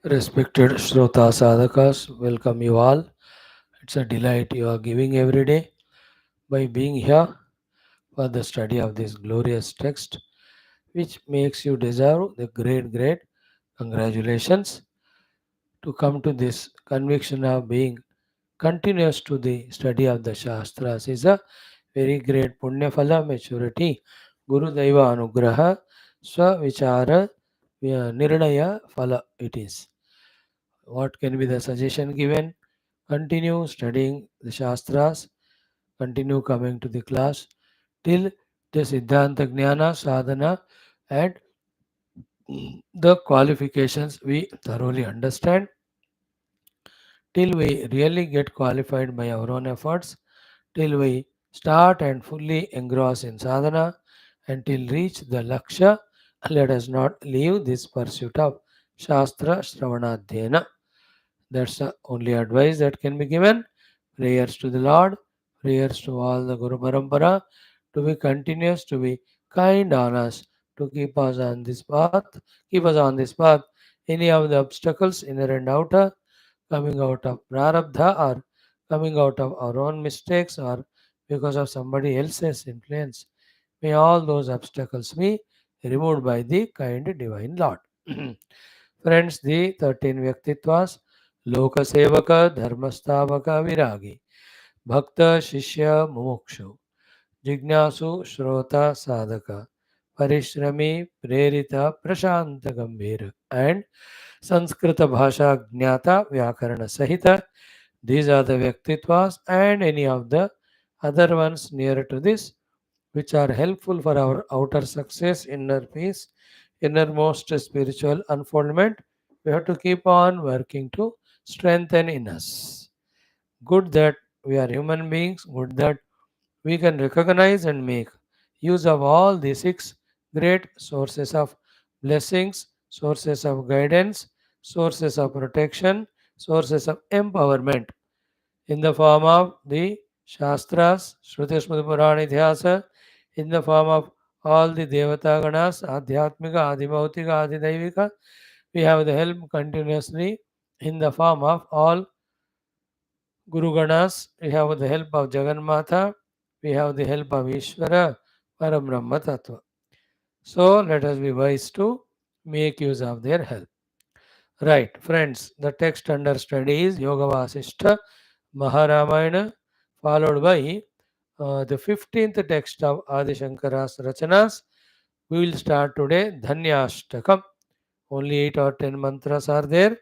Respected Shrota Sadhakas, welcome you all. It's a delight you are giving every day by being here for the study of this glorious text, which makes you deserve the great congratulations to come to this conviction of being continuous to the study of the Shastras is a very great Punya Phala maturity. Guru Daiva Anugraha Swavichara Nirnaya Phala it is. What can be the suggestion given? Continue studying the Shastras, continue coming to the class till the Siddhanta Jnana Sadhana and the qualifications we thoroughly understand, till we really get qualified by our own efforts, till we start and fully engross in sadhana, until reach the laksha. Let us not leave this pursuit of Shastra Shravanadhyana. That's the only advice that can be given. Prayers to the Lord, prayers to all the Guru Parampara to be continuous, to be kind on us, to keep us on this path. Any of the obstacles, inner and outer, coming out of prarabdha or coming out of our own mistakes or because of somebody else's influence, may all those obstacles be removed by the kind divine Lord. Friends, the 13 Vyaktitvas Lokasevaka, Dharmastavaka, Viragi, Bhakta, Shishya, Mumukshu, Jignasu, Shrota, Sadhaka, Parishrami, Prerita, Prashanta, Gambhira, and Sanskrita Bhasha, Jnata, Vyakarana, Sahita. These are the Vyaktitvas and any of the other ones near to this, which are helpful for our outer success, inner peace, innermost spiritual unfoldment. We have to keep on working to strengthen in us. Good that we are human beings, good that we can recognize and make use of all the six great sources of blessings, sources of guidance, sources of protection, sources of empowerment in the form of the Shastras, Shruti Smriti Purana Ityasa, in the form of all the Devata Ganas, Adhyatmika, Adhimautika, Adhidaivika. We have the help continuously in the form of all Guru Ganas. We have the help of Jagannatha. We have the help of Ishvara, Parabrahma Tattva. So let us be wise to make use of their help. Right, friends, the text under study is Yoga Vaashishtha Maharamayana, followed by the 15th text of Adi Shankara's Rachanas. We will start today Dhanyashtakam. Only 8 or 10 mantras are there.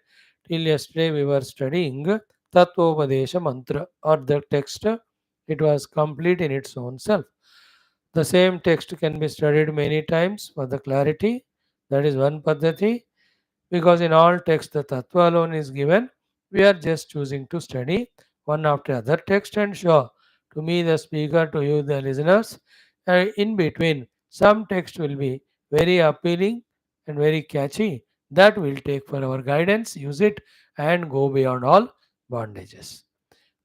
Till yesterday we were studying Tattvopadesha mantra or the text. It was complete in its own self. The same text can be studied many times for the clarity. That is one paddhati. Because in all texts the tattva alone is given, we are just choosing to study one after other text and show to me the speaker, to you the listeners. And in between, some text will be very appealing and very catchy. That will take for our guidance, use it and go beyond all bondages.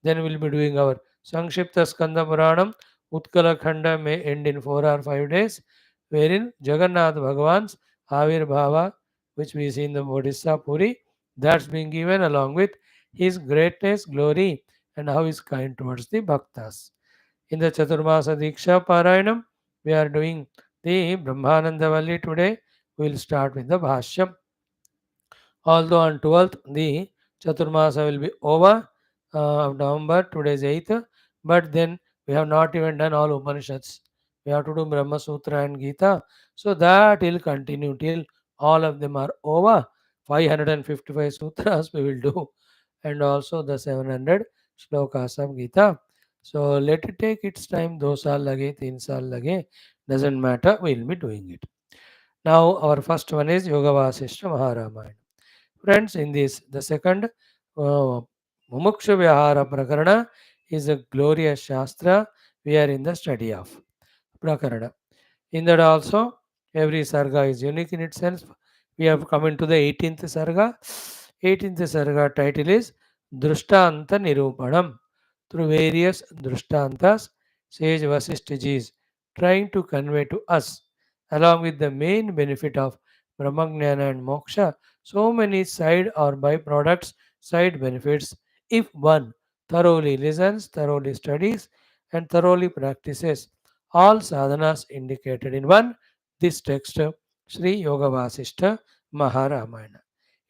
Then we'll be doing our Sankshipta Skanda Puranam. Utkala Khanda may end in 4 or 5 days, wherein Jagannath Bhagavan's Avir Bhava, which we see in the Odisha Puri, that's being given along with his greatness, glory, and how he's kind towards the Bhaktas. In the Chaturmasa Diksha Parayanam, we are doing the Brahmananda Valli today. We will start with the Bhashyam. Although on 12th, the Chaturmasa will be over of November, today is 8th, but then we have not even done all Upanishads. We have to do Brahma Sutra and Gita. So that will continue till all of them are over. 555 sutras we will do, and also the 700 shlokas of Gita. So let it take its time. 2 saal lage, 3 saal lage, doesn't matter. We will be doing it. Now our first one is Yoga Vasishtha Maharamayana. Friends, in this, the second Mumukshu Vyavahara Prakaranam is a glorious Shastra we are in the study of. Prakarana. In that also, every Sarga is unique in itself. We have come into the 18th Sarga. 18th Sarga title is Drushtantha Nirupanam. Through various Drushtantas, Sage Vasishtha ji is trying to convey to us, along with the main benefit of Brahmagnana and Moksha, so many side or byproducts, side benefits if one thoroughly listens, thoroughly studies, and thoroughly practices all sadhanas indicated in one this text, Sri Yoga Vasishtha Maharamayana.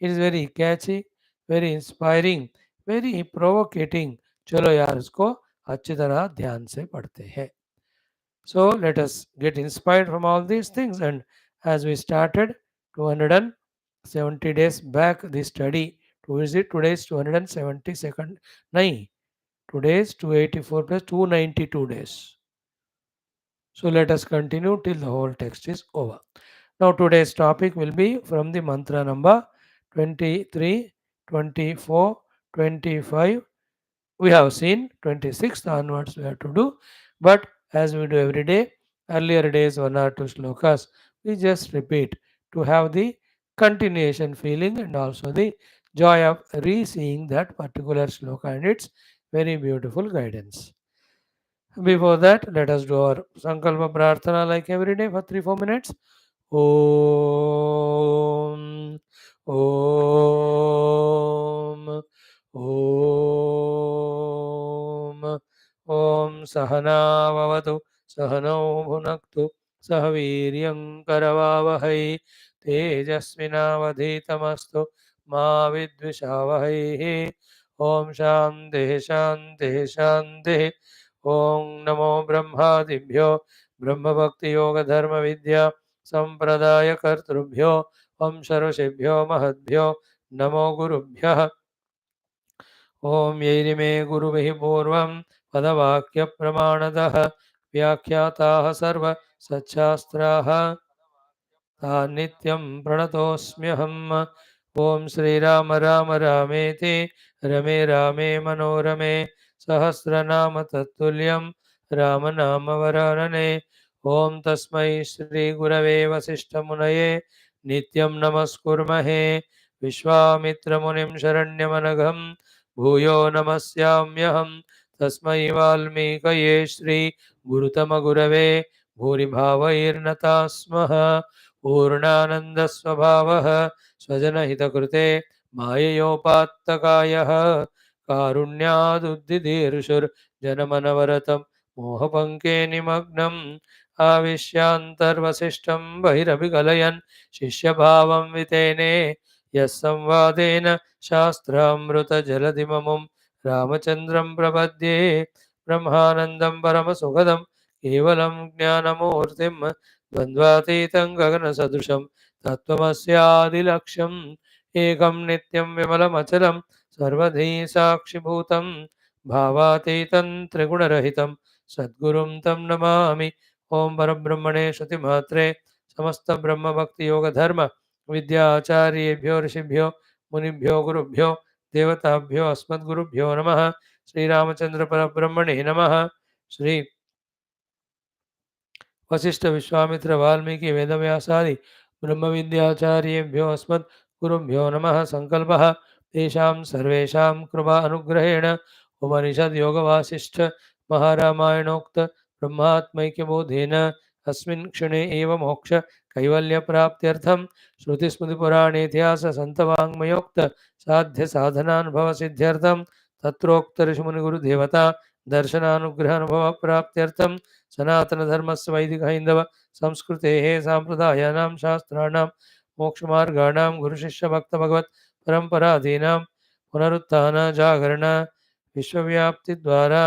It is very catchy, very inspiring, very provocating. चलो यार इसको अच्छी तरह ध्यान से पढ़ते हैं. So let us get inspired from all these things. And as we started 270 days back this study, to visit today's 272nd, nahi, today's 284 plus 292 days. So let us continue till the whole text is over. Now today's topic will be from the mantra number 23, 24, 25. We have seen 26th onwards we have to do, but as we do every day, earlier days 1 or 2 slokas, we just repeat to have the continuation feeling and also the joy of re-seeing that particular sloka and its very beautiful guidance. Before that, let us do our Sankalpa Prarthana like every day for 3-4 minutes. Om Om Om Om Sahana Vavatu Sahano Bhunaktu Sahaviryam Karavavahai Tejasvinavadhitamastu Ma Vidvishavahai Om Shanti Shanti Shanti ओम नमो ब्रह्मादिभ्यो ब्रह्मभक्तियोगधर्मविद्या संप्रदायकर्तृभ्यो वंशऋषिभ्यो महद्भ्यो नमो गुरुभ्यः. ओम यैरिमे गुरुभिः पूर्वं पदवाक्यप्रमाणतः व्याख्याताः सर्व सच्छास्त्राः नित्यं प्रणतोऽस्म्यहम्. ओम श्रीराम राम रामेति रमे रामे मनोरमे सहस्रनाम तत्तुल्यं रामनामवरानने. ओम तस्मै श्रीगुरवे वसिष्ठमुनये नित्यं नमस्कुर्महे. विश्वामित्रमुनिं शरण्यमनघं भूयो नमस्याम्यहं. तस्मै वाल्मीकये श्रीगुरुतमगुरवे भूरिभावैर्नता स्मः. पूर्णानन्दस्वभावः स्वजनहितकृते माययोपात्तकायः कारुण्यादुद्दिदीर्षुर्जनमनवरतं मोहपङ्के निमग्नम् आविश्यान्तर्वसिष्ठं बहिरभिकलयन् शिष्यभावं वितेने. यः संवादेन शास्त्रामृतजलधिममुं रामचन्द्रं प्रपद्ये. ब्रह्मानन्दं परमसुखदं केवलं ज्ञानमूर्तिं द्वन्द्वातीतं गगनसदृशं तत्त्वमस्यादिलक्ष्यम्. एकं नित्यं विमलमचलं सर्वधी साक्षिभूतं भावातीतं त्रिगुणरहितं सद्गुरुं तं नमामि. ओं परब्रह्मणे श्रुतिमात्रे समस्तब्रह्मभक्तियोगधर्म विद्याचार्येभ्यो ऋषिभ्यो मुनिभ्यो गुरुभ्यो देवताभ्यो अस्मद्गुरुभ्यो नमः. श्रीरामचंद्र परब्रह्मणे नमः. श्री वशिष्ठ विश्वामित्र वाल्मीकि वेदव्यासादि ब्रह्मविद्याचार्येभ्यो अस्मत् गुरुभ्यो नमः. संकल्पः तेषां सर्वेषां कृपा अनुग्रहेण उपनिषद योग वासिष्ठ महारामायणोक्त ब्रह्मात्मैक्यबोधेन अस्मिन् क्षणे एव मोक्ष कैवल्य प्राप्त्यर्थं श्रुतिस्मृतिपुराणेतिहास संतवाङ्मयोक्त साध्य साधनानुभव सिद्ध्यर्थं तत्रोक्त ऋषिमुनिगुरुदेवता दर्शनानुग्रहानुभव प्राप्त्यर्थं सनातन धर्मस्य वैदिक हैंदव संस्कृतेः सांप्रदायानां शास्त्राणां मोक्षमार्गाणां गुरुशिष्य भक्त भगवत परंपरादीनां पुनरुत्थान जागरण विश्वव्याप्ति द्वारा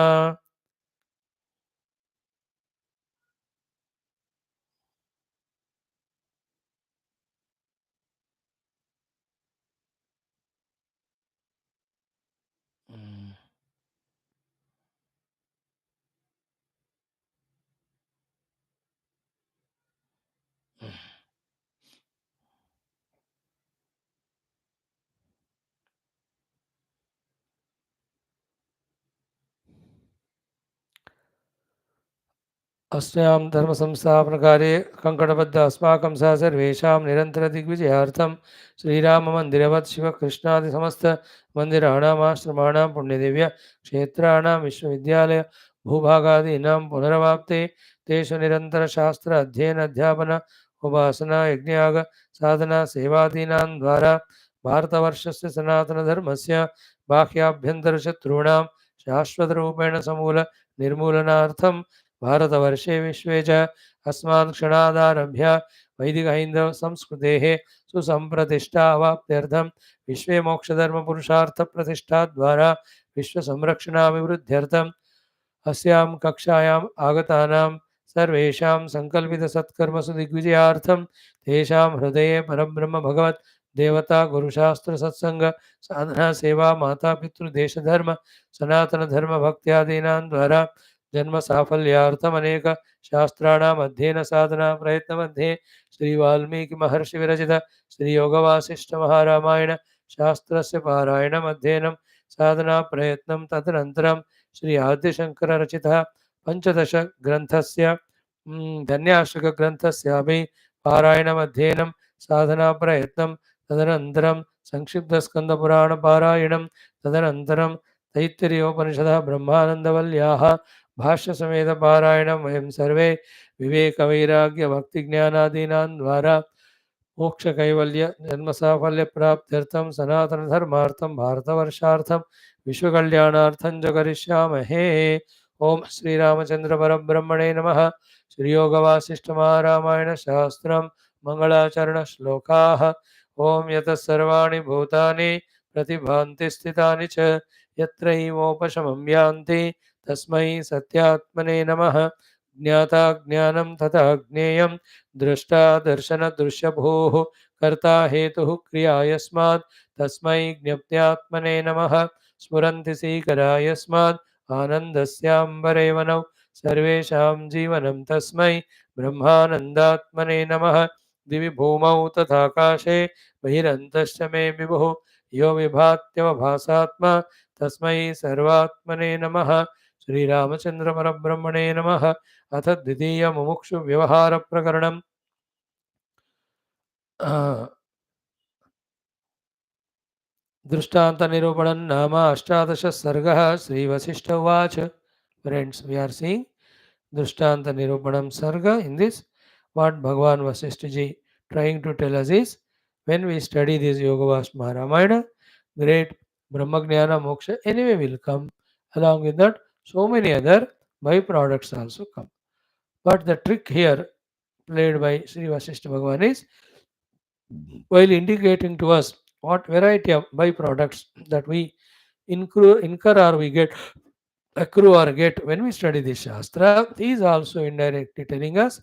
अस्यां धर्म संस्थापनकार्ये कंकणबद्ध अस्माकं सह सर्वेषां निरन्तरदिग्विजयार्थं श्रीराममन्दिरवत् शिवकृष्णादि समस्त मन्दिराणामाश्रमाणां पुण्यदिव्य क्षेत्राणां विश्वविद्यालय भूभागादीनां पुनरवाप्ते तेषु निरन्तरशास्त्र अध्ययन अध्यापन उपासना यज्ञयाग साधना सेवादीनां द्वारा भारतवर्षस्य सनातनधर्मस्य बाह्याभ्यन्तरशत्रूणां शाश्वतरूपेण समूल निर्मूलनार्थं भारतवर्षे विश्वे च अस्मात् क्षणादारभ्य वैदिकहैन्दवसंस्कृतेः सुसम्प्रतिष्ठावाप्त्यर्थं विश्वे मोक्षधर्मपुरुषार्थप्रतिष्ठाद्वारा विश्वसंरक्षणाभिवृद्ध्यर्थम् अस्यां कक्षायाम् आगतानां सर्वेषां सङ्कल्पितसत्कर्मसु दिग्विजयार्थं तेषां हृदये परब्रह्म भगवत् देवता गुरुशास्त्रसत्सङ्ग साधना सेवा मातापितृदेशधर्म सनातनधर्मभक्त्यादीनां द्वारा जन्मसाफल्यार्थम् अनेक शास्त्राणाम् अध्ययन साधना प्रयत्नमध्ये श्रीवाल्मीकिमहर्षिविरचित श्रीयोगवासिष्ठमहारामायण शास्त्रस्य पारायणम् अध्ययनं साधना प्रयत्नं तदनन्तरं श्री आद्यशङ्कररचितः पञ्चदशग्रन्थस्य धन्याष्टकग्रन्थस्यापि पारायणमध्ययनं साधनाप्रयत्नं तदनन्तरं संक्षिप्तस्कन्दपुराणपारायणं तदनन्तरं तैत्तिरीयोपनिषदः ब्रह्मानन्दवल्याः भाष्यसमेतपारायणं वयं सर्वे विवेकवैराग्यभक्तिज्ञानादीनां द्वारा मोक्षकैवल्य जन्मसाफल्यप्राप्त्यर्थं सनातनधर्मार्थं भारतवर्षार्थं विश्वकल्याणार्थं च करिष्यामहे। ओम श्रीरामचन्द्रपरब्रह्मणे नमः। श्रीयोगवासिष्ठमहारामायणशास्त्रं मङ्गलाचरणश्लोकाः। ओम यतः सर्वाणि भूतानि प्रतिभान्ति स्थितानि च यत्रैवोपशमं यान्ति तस्मै सत्यात्मने नमः। ज्ञाता ज्ञानं तथा ज्ञेयं दृष्टा दर्शनदृश्यभूः कर्ता हेतुः क्रिया यस्मात् तस्मै ज्ञप्त्यात्मने नमः। स्फुरन्ति सीकरा यस्मात् आनन्दस्याम्बरेवनौ सर्वेषां जीवनं तस्मै ब्रह्मानन्दात्मने नमः। दिवि भूमौ तथाकाशे बहिरन्तश्च मे विभुः यो विभात्यवभासात्मा तस्मै सर्वात्मने नमः। श्रीरामचन्द्रपरब्रह्मणे नमः। अथ द्वितीय मुमुक्षु व्यवहार प्रकरणम दृष्टांत निरूपणं नाम अष्टादश सर्गः। श्री वशिष्ठ उवाच. Friends, we are seeing दृष्टांत निरूपणम सर्ग. In this, what Bhagavan Vasishtha ji trying to tell us is, when we study this Yoga Vaashtha Ramayana, great Brahma Jnana Moksha anyway will come. Along with that, so many other byproducts also come. But the trick here played by Sri Vasishtha Bhagavan is, while indicating to us what variety of byproducts that we incur or we get, accrue or get when we study this Shastra, he is also indirectly telling us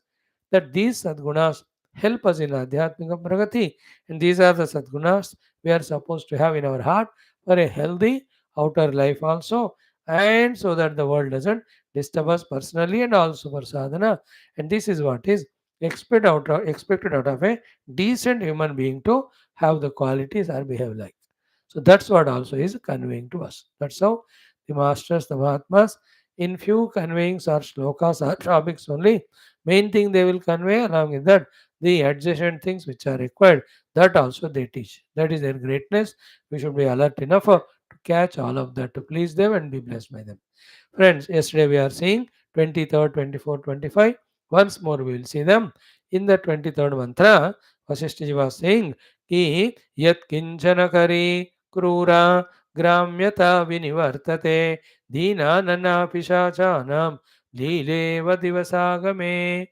that these Sadgunas help us in Adhyatmika Pragati, and these are the Sadgunas we are supposed to have in our heart for a healthy outer life also, and so that the world doesn't disturb us personally and also for sadhana. And this is what is expected out of a decent human being, to have the qualities or behave like. So that's what also is conveying to us. That's how the masters, the Mahatmas, in few conveyings or shlokas or topics only, main thing they will convey. Along with that, the adjacent things which are required, that also they teach. That is their greatness. We should be alert enough to catch all of that, to please them and be blessed by them. Friends, yesterday we are seeing 23rd, 24th, 25. Once more we will see them. In the 23rd mantra, Vasishtha ji was saying ki yat kinchana kari krura gramyata vinivartate dina nana pishachanam lileva divasagame.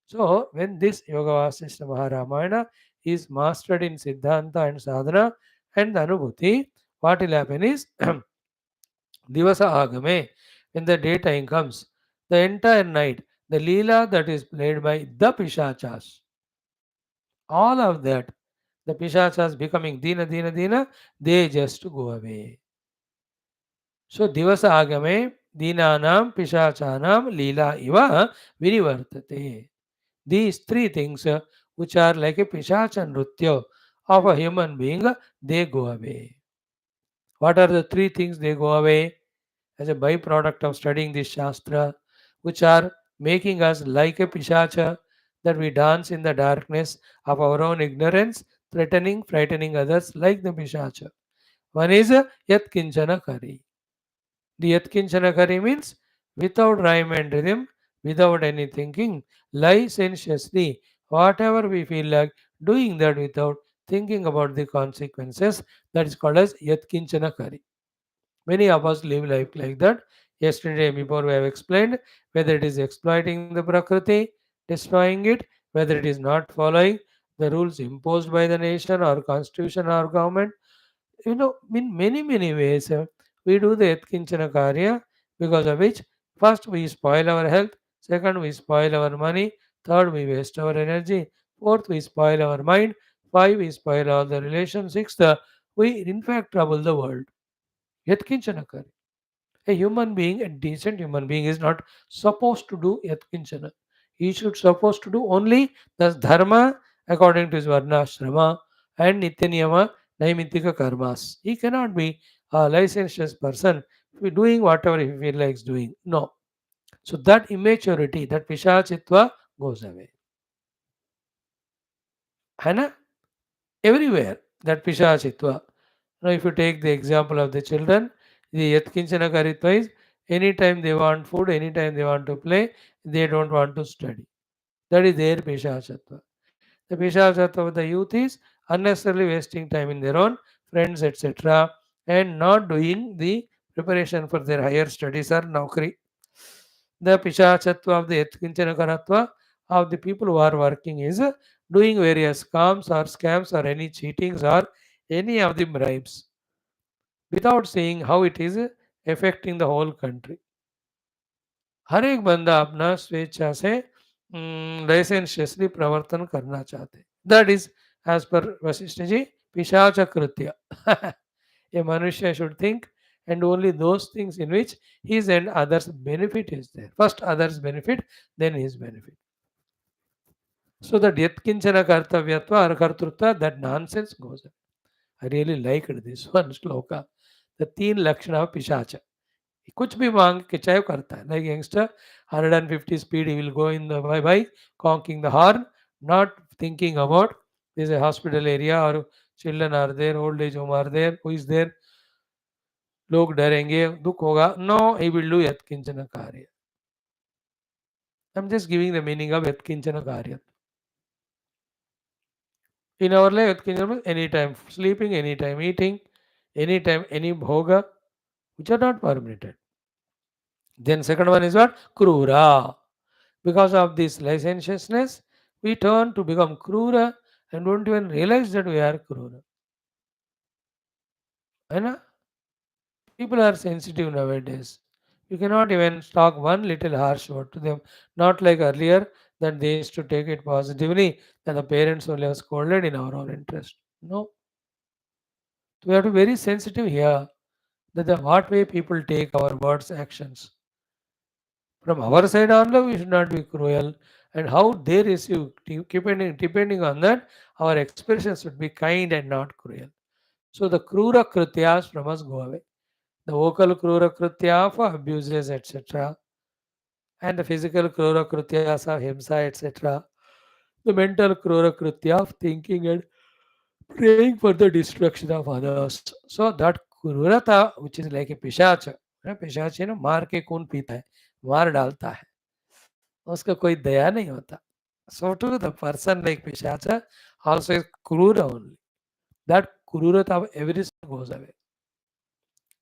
So, when this Yoga Vasishtha Maharamayana is mastered in Siddhanta and Sadhana and the Anubhuti, what will happen is Divasa Agame, when the daytime comes, the entire night, the Leela that is played by the Pishachas, all of that, the Pishachas becoming Dina, Dina, Dina, they just go away. So, Divasa Agame, Dinanam, Pishachanam, Leela Iva, Vinivartate. These three things, which are like a Pishacha Nrutya of a human being, they go away. What are the three things they go away as a byproduct of studying this Shastra, which are making us like a Pishacha, that we dance in the darkness of our own ignorance, frightening others like the Pishacha? One is Yat Kinchana Kari. The Yatkinchana Kari means without rhyme and rhythm, without any thinking, licentiously whatever we feel like doing that without thinking about the consequences. That is called as yatkinchana kari. Many of us live life like that. Yesterday, before we have explained whether it is exploiting the prakriti, destroying it, whether it is not following the rules imposed by the nation or constitution or government. In many ways, we do the yatkinchana karya, because of which first we spoil our health, second we spoil our money, third we waste our energy, fourth we spoil our mind, five we spoil all the relations, sixth we in fact trouble the world. Yatkinchana karya. A human being, a decent human being, is not supposed to do yatkinchana. He should supposed to do only the dharma according to his varnashrama and nityaniyama naimittika karmas. He cannot be a licentious person doing whatever he feels like doing. No. So that immaturity, that pishachitva goes away. And everywhere, that pishachitva. Now, if you take the example of the children, the yatkinchana karitva is anytime they want food, anytime they want to play, they don't want to study. That is their pishachatva. The pishachatva of the youth is unnecessarily wasting time in their own friends, etc., and not doing the preparation for their higher studies or naukri. The pishachatva of the yatkinchana karatva of the people who are working is doing various scams or scams or any cheatings or any of the bribes without seeing how it is affecting the whole country. हर एक बंदा अपना स्वेच्छा से लाइसेंशियसली प्रवर्तन करना चाहते, that is as per Vashishtha ji पिशाच कृत्य. A Manushya should think and only those things in which his and others benefit is there. First others benefit, then his benefit. So that yatkinchana kartavyatva or kartrutva, that nonsense goes away. I really liked this one shloka. The तीन लक्षण of पिशाच. कुछ भी मांग के चाहे करता है. Like youngster, 150 speed, he will go in the bike, honking the horn, not thinking about there is a hospital area or children are there, old age home are there, who is there, लोग डरेंगे, दुख होगा. No, he will do yatkinchana karya. I'm just giving the meaning of yatkinchana karya. In our life, yatkinchana means anytime sleeping, anytime eating, anytime any bhoga, which are not permitted. Then second one is what? Krura. Because of this licentiousness, we turn to become krura and don't even realize that we are krura. है ना? People are sensitive nowadays. You cannot even talk one little harsh word to them. Not like earlier that they used to take it positively, that the parents only have scolded in our own interest. No. We have to be very sensitive here that the what way people take our words, actions. From our side also, we should not be cruel, and how they receive, depending on that, our expressions should be kind and not cruel. So the krura krityas from us go away. The vocal krura kritya for abuses, etc., and the physical krura krityas of himsa, etc., the mental krura kritya of thinking and praying for the destruction of others. So that krurata, which is like a पिशाच, पिशाच है ना, मार के खून पीता है, मार डालता है, उसका कोई दया नहीं होता. So too the person like Pishacha also is krura only. That krurata of every goes away.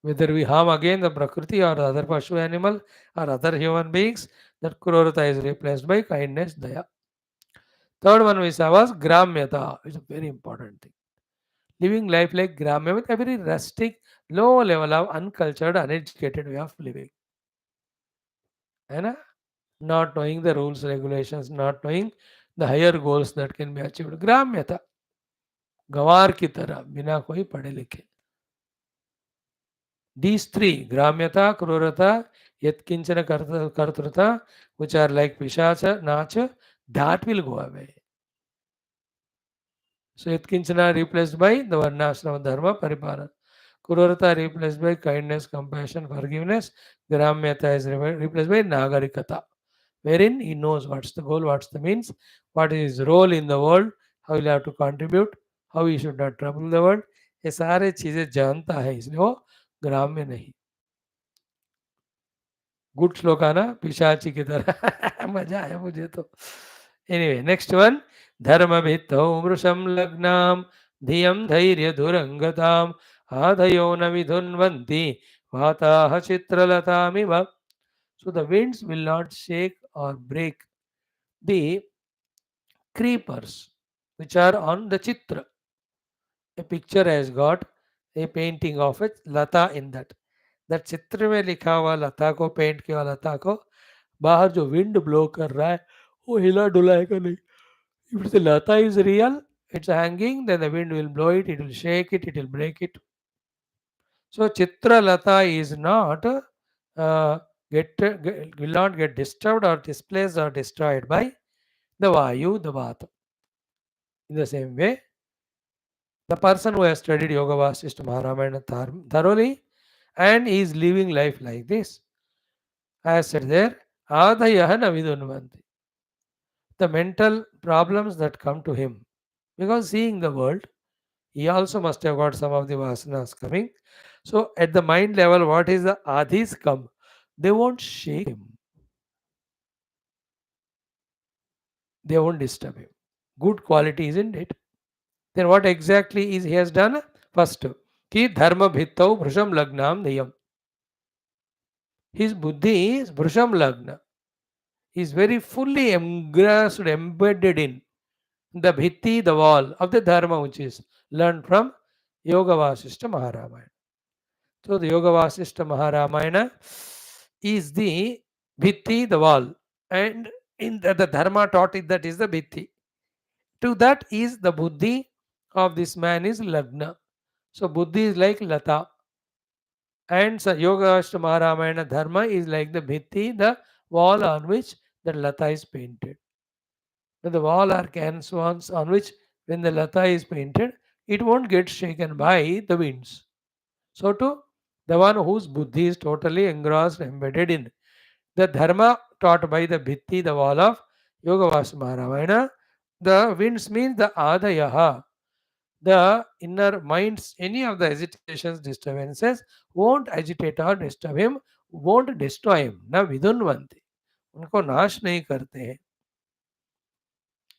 Whether we harm again the prakriti or the other pashu animal or other human beings, that krurata is replaced by kindness, daya. Third one we saw was gramyata. It's a very important thing. Living life like gramya with a very rustic, low level of uncultured, uneducated way of living. है ना? Not knowing the rules, regulations, not knowing the higher goals that can be achieved. ग्राम्यता, गंवार की तरह, बिना कोई पढ़े लिखे. These three, ग्राम्यता, क्रूरता, yatkinchana kartruta, which are like pishacha, nacha, that will go away. So yatkinchana replaced by the varnashrama dharma paripara. Krurata replaced by kindness, compassion, forgiveness. Gramyata is replaced by nagarikata, wherein he knows what's the goal, what's the means, what is his role in the world, how he'll have to contribute, how he should not trouble the world. ये सारे चीजें जानता है, इसलिए वो ग्राम्य नहीं. Good श्लोक आना पिशाची की तरह. मजा आया मुझे तो. Anyway, next one, धर्मभित्तौ वृषं लग्नां धियं धैर्यधुरङ्गताम् आधयो न विधुन्वन्ति वाताः चित्रलतामिव. So the winds will not shake or break the creepers which are on the chitra. A picture has got a painting of it, lata in that. That चित्र में लिखा हुआ लता को पेंट किया हुआ लता को बाहर जो विंड ब्लो कर रहा है वो हिला डुलाएगा नहीं. If the lata is real, it's hanging, then the wind will blow it, it will shake it, it will break it. So chitra lata is not will not get disturbed or displaced or destroyed by the vayu, the vata. In the same way, the person who has studied Yoga Vaashishtha Maharamana thoroughly and is living life like this, as said there, Adhayaha Navidunvanti. The mental problems that come to him, because seeing the world, he also must have got some of the vasanas coming. So at the mind level, what is the adhis come? They won't shake him. They won't disturb him. Good quality, isn't it? Then what exactly is he has done? First, ki dharma bhittau bhrisham lagnam niyam. His buddhi is bhrisham lagna. He is very fully engrossed, embedded in the bhitti, the wall of the dharma which is learned from Yoga Vaashishtha Maharamayana. So the Yoga Vaashishtha Maharamayana is the bhitti, the wall, and in the dharma taught it, that is the bhitti. To that is the buddhi of this man is lagna. So buddhi is like lata, and so Yoga Vaashishtha Maharamayana dharma is like the bhitti, the wall on which the lata is painted. When the wall or canvas on which when the lata is painted, it won't get shaken by the winds. So too, the one whose buddhi is totally engrossed, embedded in the dharma taught by the bhitti, the wall of Yoga Vaashishtha Ramayana, the winds means the adayaha, the inner minds, any of the hesitations, disturbances won't agitate or disturb him, won't destroy him. Na vidunvanti. उनको नाश नहीं करते हैं.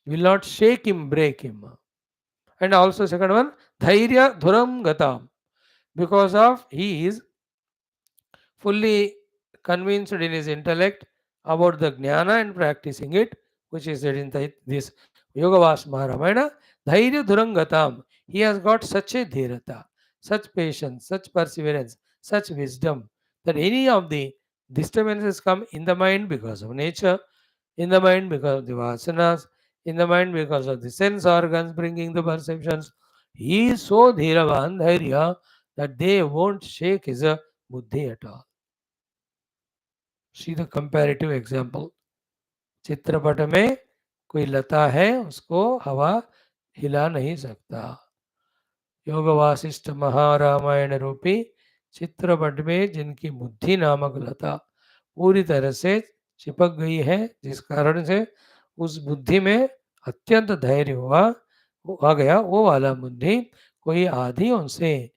Will not shake him, break him. And also second one, dhairya dhuram gatam. Because of he is fully convinced in his intellect about the jnana and practicing it, which is said in this Yoga Vaashishtha Ramayana, dhairya dhuram gatam. He has got such a dhirata, such patience, such perseverance, such wisdom that any of the disturbances come in the mind because of nature, in the mind because of the vasanas, in the mind because of the sense organs bringing the perceptions. He is so dhiravan, dhairya, that they won't shake his buddhi at all. See the comparative example. चित्रपट में कोई लता है, उसको हवा हिला नहीं सकता. योग वासिष्ठ महारामायण रूपी चित्रपट में जिनकी बुद्धि नामक लता पूरी तरह से चिपक गई है, जिस कारण से उस बुद्धि में अत्यंत धैर्य आ गया, वो वाला बुद्धि कोई आधी उनसे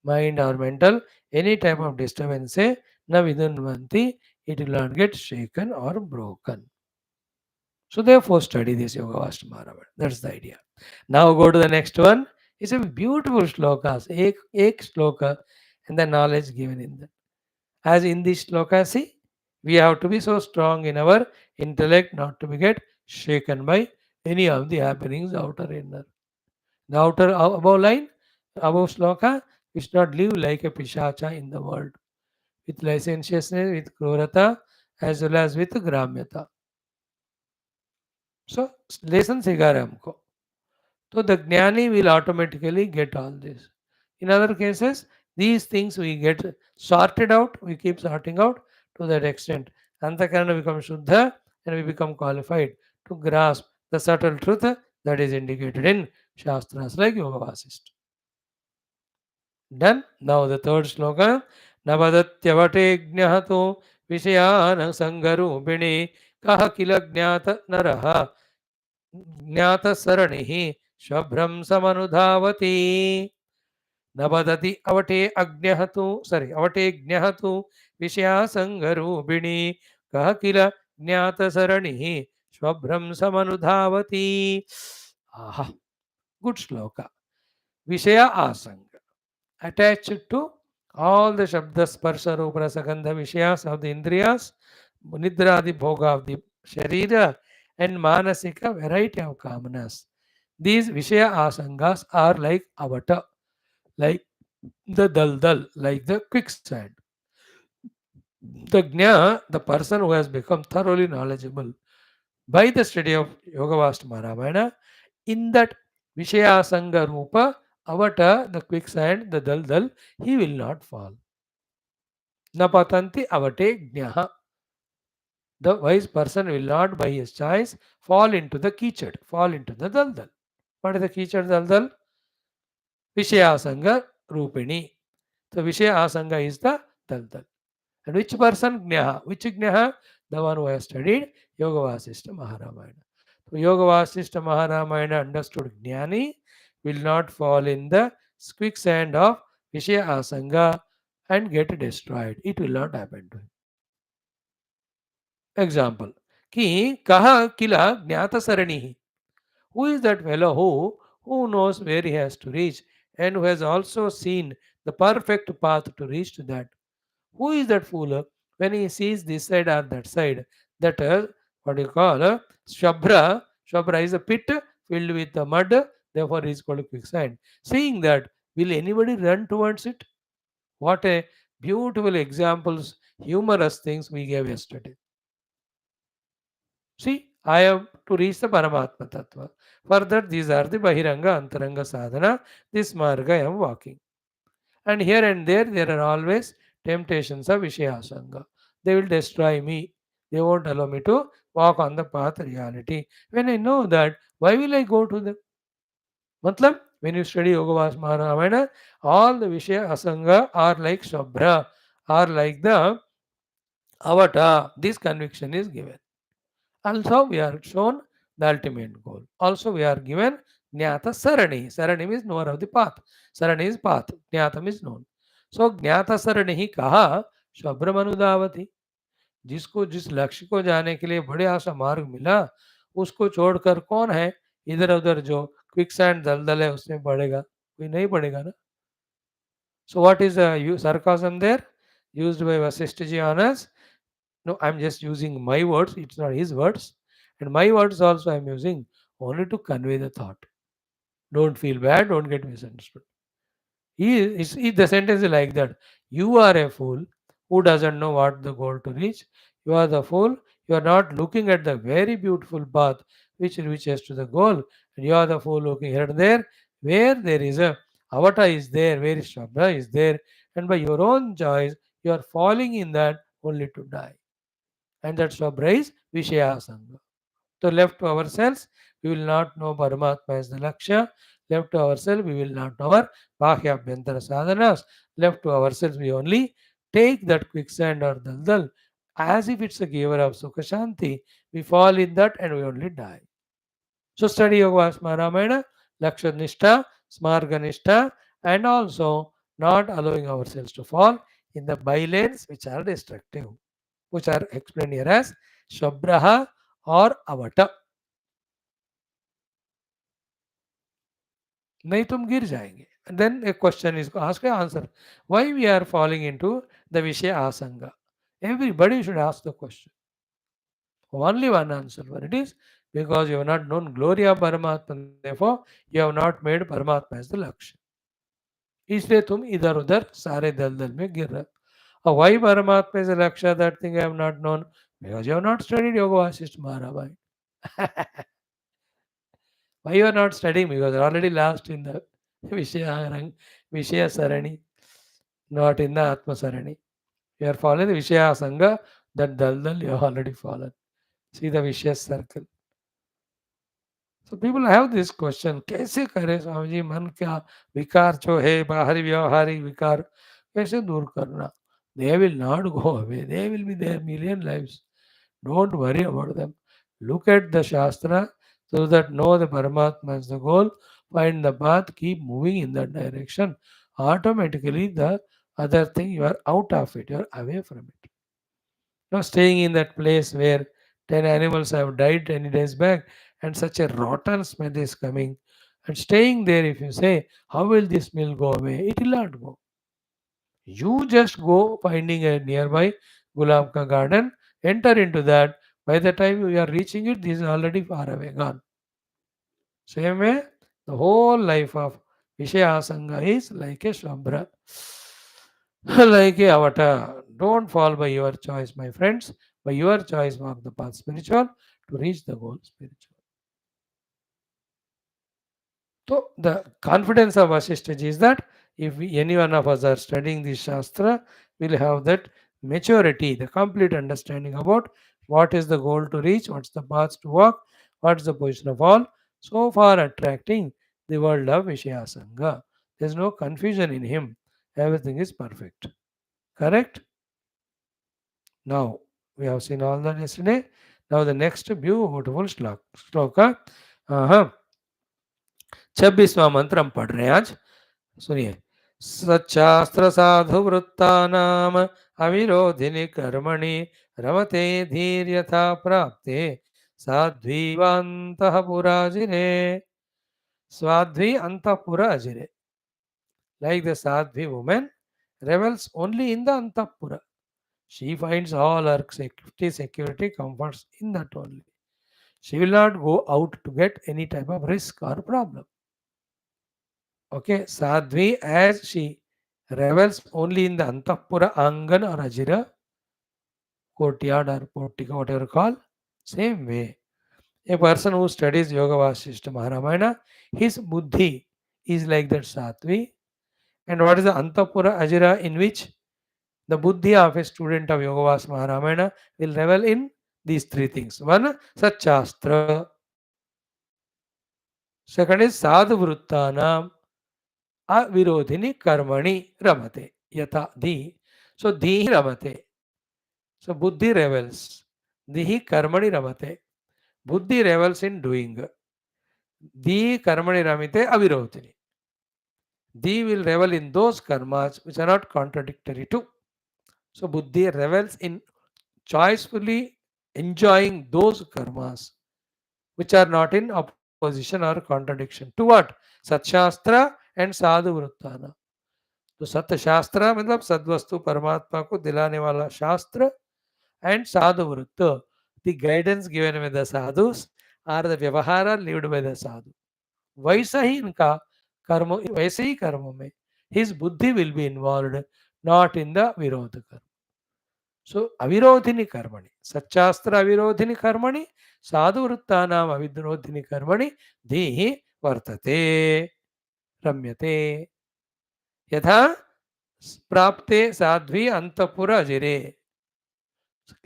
माइंड और mental any type of disturbance से न विदुन्वंती, it will not get shaken or broken. So therefore study this Yoga Vaashishtha Maharamaya. That's the idea. Now go to the next one. It's a beautiful shlokas, ek shloka, and the knowledge given in that. As in this shloka, see, we have to be so strong in our intellect not to be get shaken by any of the happenings outer inner. The outer above line, above shloka, we should not live like a pishacha in the world, with licentiousness, with krurata, as well as with gramyata. So lesson सिखा रहे हमको. So the jnani will automatically get all this. In other cases, these things we get sorted out, we keep sorting out to that extent. Antakarana becomes Shuddha and we become qualified to grasp the subtle truth that is indicated in Shastras like Yoga Vaashishtha. Done. Now the third sloka. Navadatyavate jnahato vishayana sangarupini kaha kila jnata naraha jnata saranihi shwabhram samanudhavati. Navadati avate ajnahatu, avate jnahatu vishya sangarupini kaha kila jnata saranihi shwabhram samanudhavati. Aha, good shloka. Vishaya asanga. Attached to all the Shabda, Sparsha, Rupa, Rasa, Gandha, Vishayas of the Indriyas, Nidra, the Bhoga of the Sharira, and Manasika, variety of kamanas. These Vishaya asangas are like avata, like the daldal, like the quicksand. The Jna, the person who has become thoroughly knowledgeable by the study of Yoga Vashtama Ramayana, in that Vishaya Sanga Rupa, Avata, the quicksand, the daldal, he will not fall. Napatanti avate jnaha. The wise person will not by his choice fall into the kichad, fall into the daldal. What is the kichad daldal? Vishaya Sanga Rupini. So Vishaya Asanga is the daldal. And which person? Jnaha. Which Jnaha? The one who has studied Yoga Vasishtha Maharamayana. So Yoga Vasishtha Maharamayana understood Jnani will not fall in the quicksand of Vishaya Asanga and get destroyed. It will not happen to him. Example. Ki kaha kila jnata saranihi. Who is that fellow who knows where he has to reach and who has also seen the perfect path to reach to that? Who is that fool when he sees this side or that side? That what you call Shabra. Shabra is a pit filled with the mud, therefore is called quicksand. Seeing that, will anybody run towards it? What a beautiful examples, humorous things we gave yesterday. See, I have to reach the Paramatma Tattva. Further, these are the Bahiranga, Antaranga Sadhana. This marga I am walking. And here and there are always temptations of Vishayasanga. They will destroy me. They won't allow me to walk on the path of reality. When I know that, why will I go to them? Matlab, when you study Yoga Vasma Ramayana, all the Vishaya Asanga are like Shabra, are like the Avata. This conviction is given. Also, we are shown the ultimate goal. Also, we are given Jnata Sarani. Sarani means knower of the path. Sarani is path. Jnata means known. So, Jnata Sarani ही कहा शब्रमनुदावती. जिसको जिस लक्ष्य को जाने के लिए बढ़िया सा मार्ग मिला उसको छोड़कर कौन है इधर उधर जो क्विक सैंड दलदल है उसमें पड़ेगा कोई नहीं पड़ेगा ना. So what is the sarcasm there used by Vaashishtha ji on us? No, I'm just using my words, it's not his words. And my words also I'm using only to convey the thought. Don't feel bad, don't get misunderstood. The sentence is like that. You are a fool who doesn't know what the goal to reach. You are the fool. You are not looking at the very beautiful path which reaches to the goal. And you are the fool looking here and there. Where there is a avata is there, where is Shabda is there. And by your own choice, you are falling in that only to die. And that Shabda is Vishaya Sangha. So left to ourselves, we will not know Paramatma as the Lakshya. Left to ourselves, we will not know our Bahya Abhyantara sadhanas. Left to ourselves, we only take that quicksand or daldal as if it's a giver of Sukha Shanti. We fall in that and we only die. So study Yoga Ramayana, Lakshya Nishtha, Smarga Nishtha, and also not allowing ourselves to fall in the bylanes which are destructive, which are explained here as Shabraha or Avata. नहीं तुम गिर जाएंगे. And then a question is asked, answer. Why we are falling into the Vishaya Asanga? Everybody should ask the question. Only one answer for it is because you have not known glory of Paramatma, therefore you have not made Paramatma as the Lakshya. इसलिए तुम इधर उधर सारे दलदल में गिर रहे. Why Paramatma is a Lakshya? That thing I have not known because you have not studied Yoga Vaashishtha Maharamayana. Why you are not studying? Because you are already lost in the Vishaya Sarani, not in the Atma Sarani. You are following the Vishaya Sangha, that daldal you have already fallen. See the vicious circle. So people have this question, कैसे करे स्वामी जी मन क्या विकार जो है बाहरी व्यवहारिक विकार कैसे दूर करना? They will not go away. They will be there million lives. Don't worry about them. Look at the Shastra so that know the Paramatma is the goal. Find the path, keep moving in that direction. Automatically, the other thing, you are out of it, you are away from it. Not staying in that place where 10 animals have died 10 days back and such a rotten smell is coming and staying there. If you say, how will this smell go away? It will not go. You just go finding a nearby gulab ka garden, enter into that. By the time you are reaching it, this is already far away, gone. Same way, the whole life of Vishayasanga is like a Shambra, like a avatar. Don't fall by your choice, my friends. By your choice, walk the path spiritual to reach the goal spiritual. So, the confidence of Vaashishtha is that if any one of us are studying this Shastra, we'll have that maturity, the complete understanding about what is the goal to reach, what's the path to walk, what's the position of all, so far attracting the world of Vishayasanga. There's no confusion in him. Everything is perfect. Correct? Now, we have seen all that yesterday. Now, the next beautiful shloka. Uh-huh. 26वां मंत्र हम पढ़ रहे हैं आज. सुनिए. सच्चास्त्र साधु वृत्तानाम अविरोधिनि कर्मणि रमते धीर्यथा प्राप्ते साध्वीवान्तः पुराजिरे. Swadhi antapura ajire. Like the Sadhvi woman revels only in the antapura. She finds all her safety, security, comforts in that only. She will not go out to get any type of risk or problem. Okay, Sadhvi, as she revels only in the Antapura, Angan or Ajira, courtyard or portico, whatever you call, same way. A person who studies Yoga Vaashishtha Ramayana, his buddhi is like that Sadhvi. And what is the Antapura Ajira, in which the buddhi of a student of Yoga Vaashishtha Ramayana will revel in these three things. One, Satchastra. Second is Sadhu Vruttanam. Avirodhini karmani ramate. Yatha di. So dihi ramate. So buddhi revels. Dihi karmani ramate. Buddhi revels in doing. Di karmani ramite avirodhini. Di will revel in those karmas which are not contradictory to. So buddhi revels in choicefully enjoying those karmas which are not in opposition or contradiction to what? Satshastra and Sadhu Vruttana. तो सत्य शास्त्र मतलब सद्वस्तु परमात्मा को दिलाने वाला शास्त्र and sadhu vrutta, the guidance given by the sadhus or the vyavahara lived by the sadhu. वैसा ही इनका कर्म, वैसे ही कर्मों में his buddhi will be involved, not in the virodha karma. So avirodhini karmani, satchastra avirodhini karmani, sadhu vruttanam avirodhini karmani dehi vartate ramyate. यथा प्राप्ते साध्वी अंतपुर अजिरे.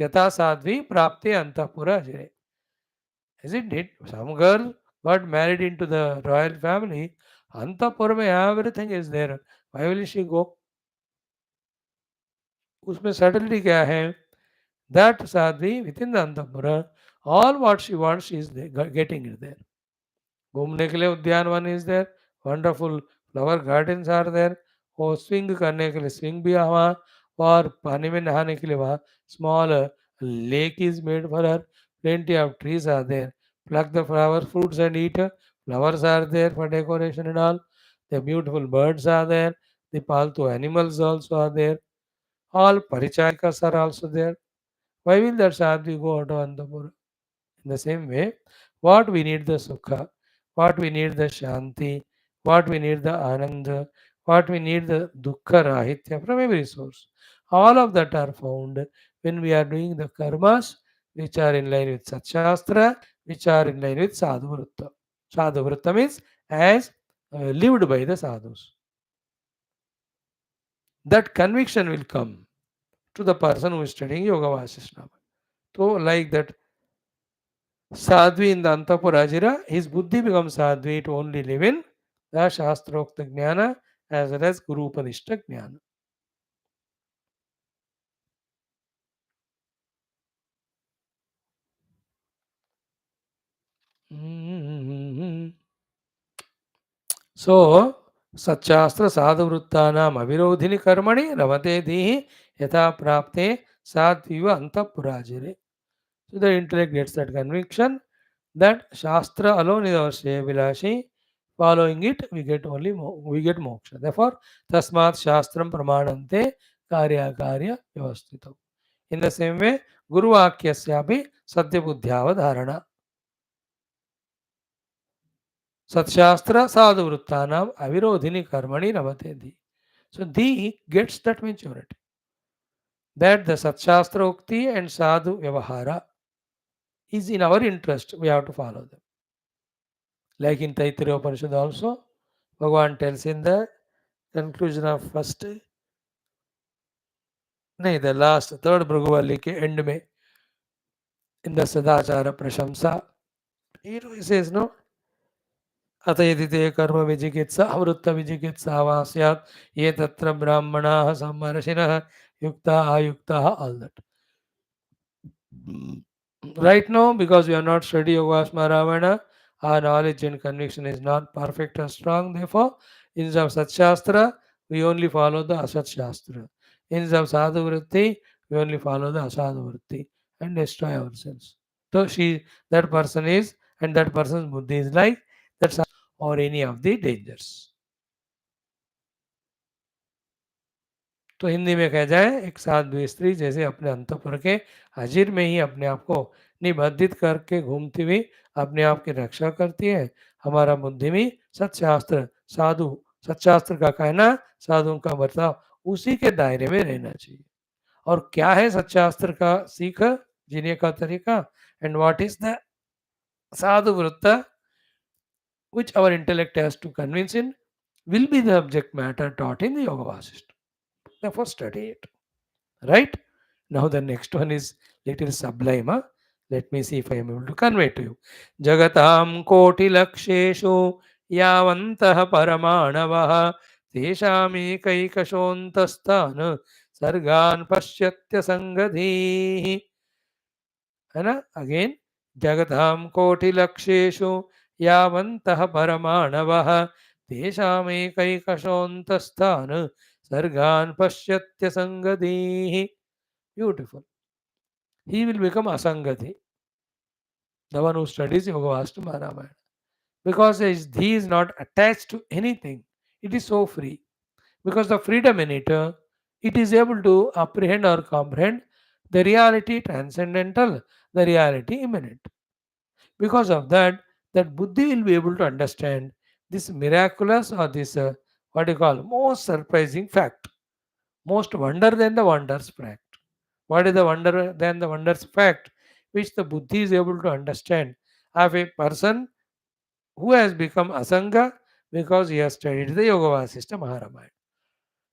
यथा साध्वी प्राप्ते अंतपुर अजिरे. Isn't it? Some girl got married into the royal family. अंतपुर में everything is there. Why will she go? उसमें subtlety क्या है? That Sadhvi within the अंतपुर, all what she wants she is getting it there. घूमने के लिए उद्यानवन is there. Wonderful flower gardens are there. और swing करने के लिए स्विंग भी वहाँ, और पानी में नहाने के लिए वहाँ small lake is made for her. Plenty of trees are there. Pluck the flower fruits and eat. Flowers are there for decoration and all. The beautiful birds are there. The paltu animals also are there. All parichayakas are also there. Why will that sadhvi go out of Antapura? In the same way, what we need the sukha, what we need the shanti, what we need the ananda, what we need the dukkha rahitya from every source. All of that are found when we are doing the karmas which are in line with Satshastra, which are in line with Sadhuvritta. Sadhuvritta means as lived by the sadhus. That conviction will come to the person who is studying Yoga Vaashishtha. So, like that Sadhvi in the Antapura Ajira, his buddhi becomes Sadhvi to only live in the Shastrokta Jnana as well as Guru Upanishta Jnana. So, Satchastra Sadhuvrittanam Avirodhini Karmani Ramate Dihi Yatha Prapte Sadhviva Antapura Ajire. So, the intellect gets that conviction that Shastra alone is our Shreyavilashi. Following it, we get only we get moksha. Therefore, Tasmat Shastram Pramanante Karya Karya Vyavasthitam. In the same way, Guru Vakyasyapi Satya Buddhyavadharana. Satshastra Sadhu Vruttanam Avirodhini Karmani Navatedi. So, the gets that maturity. That the Satshastra Ukti and Sadhu Vyavahara is in our interest. We have to follow them. Like in Taittiriya Upanishad also, Bhagavan tells in the conclusion of first, नहीं the last, third Bhagavali के end में, in the Sadachara Prashamsa, he says, no, अत यदि ते कर्म विजिकित्सा अवृत्त विजिकित्सा वा स्यात् ये तत्र ब्राह्मणाः सम्मर्षिणः युक्ताः अयुक्ताः, all that. Right now, because we are not study Yoga Ramayana, our knowledge and conviction is not perfect and strong. Therefore, instead of Sat Shastra, we only follow the Asat Shastra. Instead of Sadhu Vritti, we only follow the Asadhu Vritti and destroy ourselves. So that person is, and that person's buddhi is like that, or any of the dangers. तो हिंदी में कह जाए, एक साथ द्वी स्त्री जैसे अपने अंतःपुर के हाजिर में ही अपने आप को निबंधित करके घूमती हुई अपने आप की रक्षा करती है, हमारा बुद्धि में सत्शास्त्र साधु, सत्शास्त्र का कहना, साधुओं का बर्ताव उसी के दायरे में रहना चाहिए. और क्या है सत्शास्त्र का सीख, जीने का तरीका, एंड व्हाट इज द साधु वृत्त which our intellect has to convince in, will be the subject matter taught in the Yoga Vasishtha. Therefore, study it. Right? Now the next one is little sublime. Huh? Let me see if I am able to convey to you. Jagatam koti laksheshu yavantah paramanavah teshami kaikashontastan sargan pashyatya sangadhi. है ना? Again, जगतां कोटिलक्षेषु यावन्तः परमाणवः तेषामेकैकशोऽन्तस्थान् सर्गान् पश्यत्य संगतिः. Beautiful. He will become asangati, the one who studies Yoga Vasishtha Ramayana, because he is not attached to anything. It is so free. Because the freedom in it, it is able to apprehend or comprehend the reality transcendental, the reality immanent. Because of that, that buddhi will be able to understand this miraculous or this what you call most surprising fact, most wonder than the wonders fact. What is the wonder than the wonders fact, which the buddhi is able to understand of a person who has become asanga because he has studied the Yoga Vasishtha Maharamayana.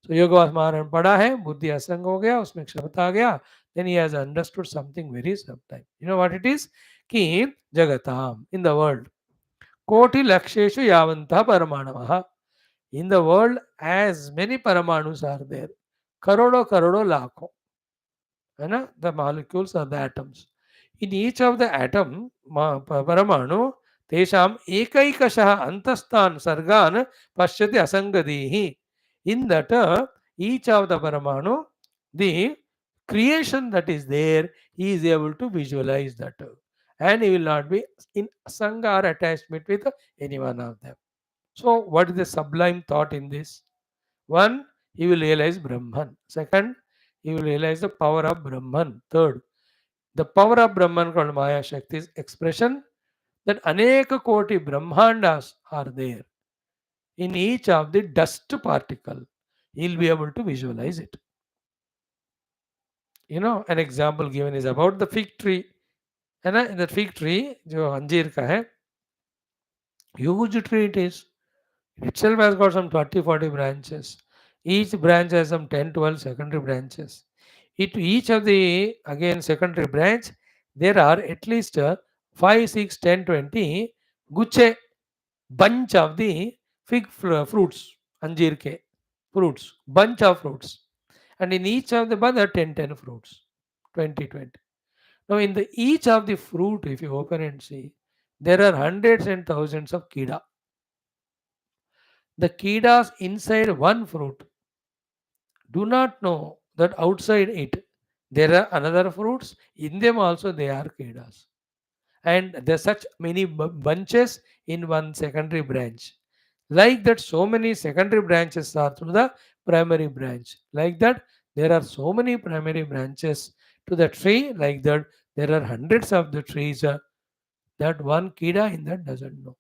So Yoga Vasishtha Maharamayana पढ़ा है, बुद्धि असंग हो गया, उसमें क्षमता आ गया, then he has understood something very sometime. You know what it is? कि जगताम, in the world, कोटि लक्षेषु यावन्तः परमाणवः. In the world, as many paramanus are there, करोड़ों करोड़ों लाखों, है ना? The molecules are the atoms. In each of the atom, paramanu, tesham ekaikashah antastan sargan pashyati asangadihi. In that, each of the paramanu, the creation that is there, he is able to visualize that. And he will not be in sanga or attachment with any one of them. So, what is the sublime thought in this? One, he will realize Brahman. Second, he will realize the power of Brahman. Third, the power of Brahman called Maya Shakti's expression, that Aneka Koti Brahmandas are there in each of the dust particle. He'll be able to visualize it. You know, an example given is about the fig tree. And in the fig tree, जो अंजीर का है, huge tree it is. It itself has got some 30-40 branches. Each branch has some 10-12 secondary branches. Each of the, again, secondary branch, there are at least 5, 6, 10, 20 guche, bunch of the fig fruits, anjeer ke fruits, bunch of fruits. And in each of the bunch, there are 10 fruits, 20, 20. Now, in the each of the fruit, if you open and see, there are hundreds and thousands of kida. The kidas inside one fruit do not know that outside it there are another fruits. In them also they are kidas. and there's such many bunches in one secondary branch. Like that, so many secondary branches are through the primary branch. Like that, there are so many primary branches to the tree. Like that, there are hundreds of the trees that one kida in that doesn't know.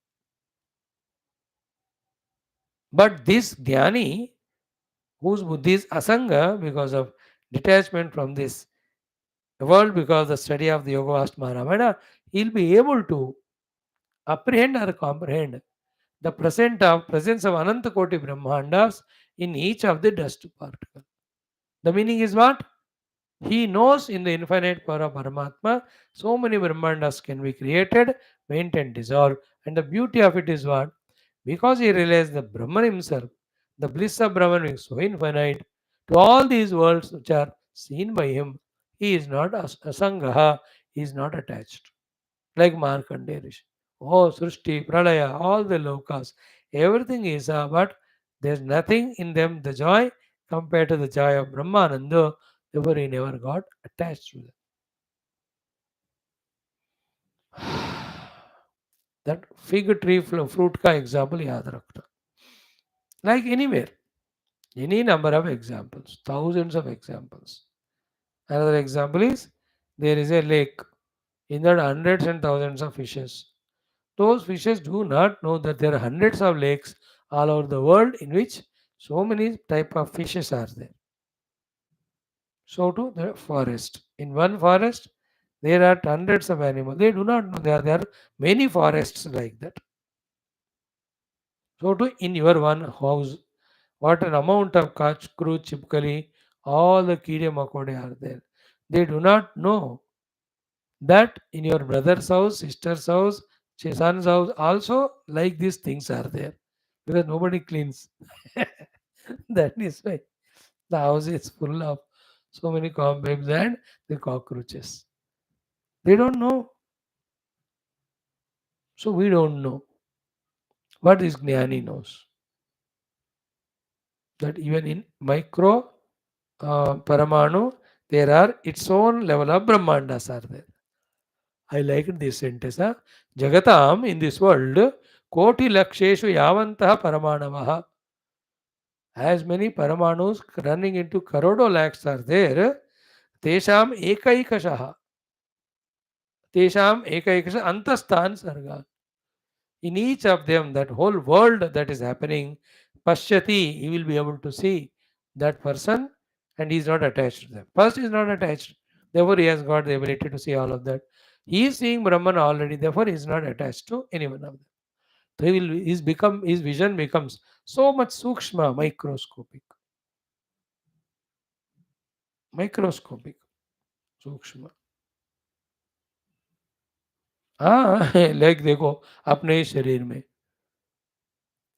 But this jnani, whose buddhi is asanga because of detachment from this world, because the study of the Yoga Vastma Ramayana, he'll be able to apprehend or comprehend the presence of Ananta Koti Brahmandas in each of the dust particle. The meaning is what? He knows in the infinite power of Paramatma, so many Brahmandas can be created, maintained, dissolved. And the beauty of it is what? Because he realized the Brahman himself, the bliss of Brahman being so infinite, to all these worlds which are seen by him, he is not asangaha, he is not attached. Like Markandeya Rishi. Oh, Srishti, Pralaya, all the lokas, everything is, but there's nothing in them, the joy, compared to the joy of Brahmananda, therefore he never got attached to them. That fig tree fruit ka example yaad rakhna. Like anywhere, any number of examples, thousands of examples. Another example is there is a lake, in that hundreds and thousands of fishes. Those fishes do not know that there are hundreds of lakes all over the world in which so many type of fishes are there. So too the forest. In one forest, there are hundreds of animals. They do not know there are many forests like that. So too in your one house, what an amount of cockroach, chipkali, all the kide makode are there. They do not know that in your brother's house, sister's house, son's house also like these things are there because nobody cleans. That is why the house is full of so many cobwebs and the cockroaches. They don't know, so we don't know. What this Jnani knows that even in micro paramanu, there are its own level of Brahmandas are there. I liked this sentence. Jagatam, in this world, koti laksheshu yavantaha paramanavaha. As many paramanus running into karodo lakhs are there, tesham ekaikashaha. Tesham ekaikasha antastan sarga. In each of them, that whole world that is happening, pashyati, he will be able to see that person and he is not attached to them. First, he is not attached. Therefore, he has got the ability to see all of that. He is seeing Brahman already, therefore, he is not attached to any one of them. So his vision becomes so much sukshma, microscopic. Microscopic, सूक्ष्म. हाँ like देखो अपने इस शरीर में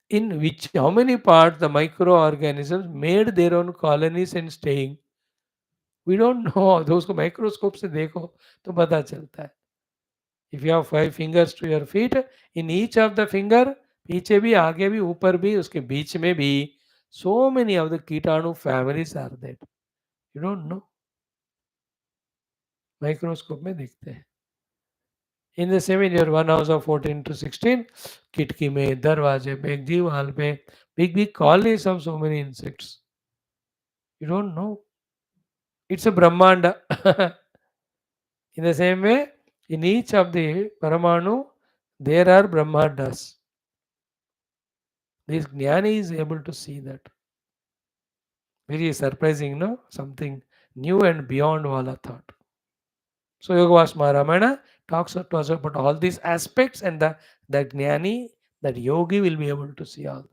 in which how many parts the microorganisms made their own colonies and staying. We don't know. तो उसको microscope से देखो तो पता चलता है. If you have 5 fingers to your feet, in each of the finger, पीछे भी आगे भी ऊपर भी उसके बीच में भी so many of the कीटाणु families are there. You don't know. Microscope में दिखते हैं. In the same in your one house of 14 to 16, खिड़की में, दरवाजे पे, दीवार पे, big colonies of so many insects. You don't know. It's a Brahmanda. In the same way, in each of the Paramanu, there are Brahmandas. This Jnani is able to see that. Very surprising, no? Something new and beyond wala thought. So Yoga Ramayana talks to us about all these aspects and the Jnani, that yogi will be able to see all.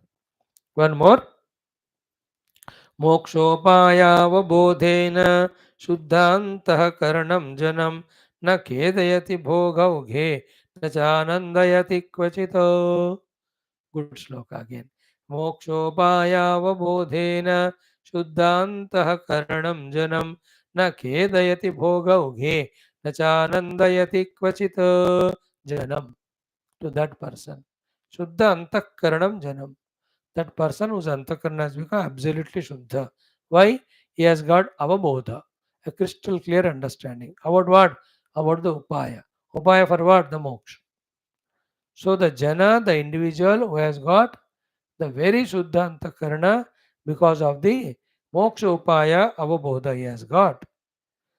One more. मोक्षोपायावबोधेन शुद्धान्तःकरणं जनं न खेदयति भोगौघे न चानन्दयति क्वचित्. Good shloka again. मोक्षोपायावबोधेन शुद्धान्तःकरणं जनं न खेदयति भोगौघे न चानन्दयति क्वचित्. Janam, to that person. Shuddha antakaranam janam. That person whose antakarana has become absolutely Shuddha. Why? He has got avabodha, a crystal clear understanding. About what? About the upaya. Upaya for what? The moksha. So the jana, the individual who has got the very Shuddha Antakarana because of the moksha upaya avabodha he has got.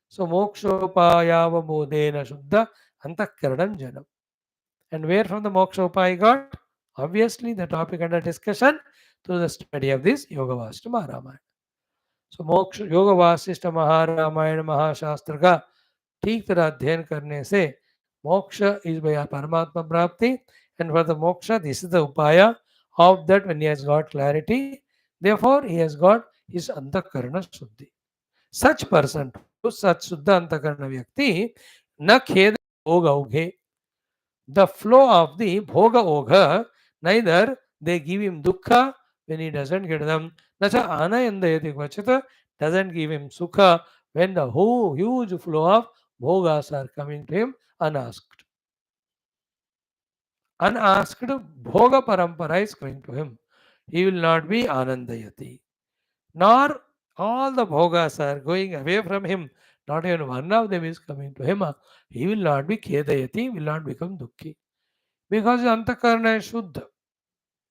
So moksha upaya avabodhena Shuddha Antakaranam janam. And where from the moksha upaya got? Obviously the topic under discussion through the study of this Yoga Vaasishta Maharamayana. So मोक्ष योग वासिष्ठ महारामायण महाशास्त्र का ठीक तरह अध्ययन करने से मोक्ष is by परमात्मा प्राप्ति and for the moksha this is the upaya of that when he has got clarity therefore he has got his antakarana shuddhi. Such person to such suddha antakarana vyakti na kheda bhoga oghe. The flow of the bhoga ogha, neither they give him dukkha when he doesn't get them, nacha anayandayati kvachita doesn't give him sukha when the whole huge flow of bhogas are coming to him unasked. Unasked bhoga parampara is coming to him. He will not be anandayati. Nor all the bhogas are going away from him. Not even one of them is coming to him. He will not be khedayati, will not become dukkhi. Because his antakarana is shuddha.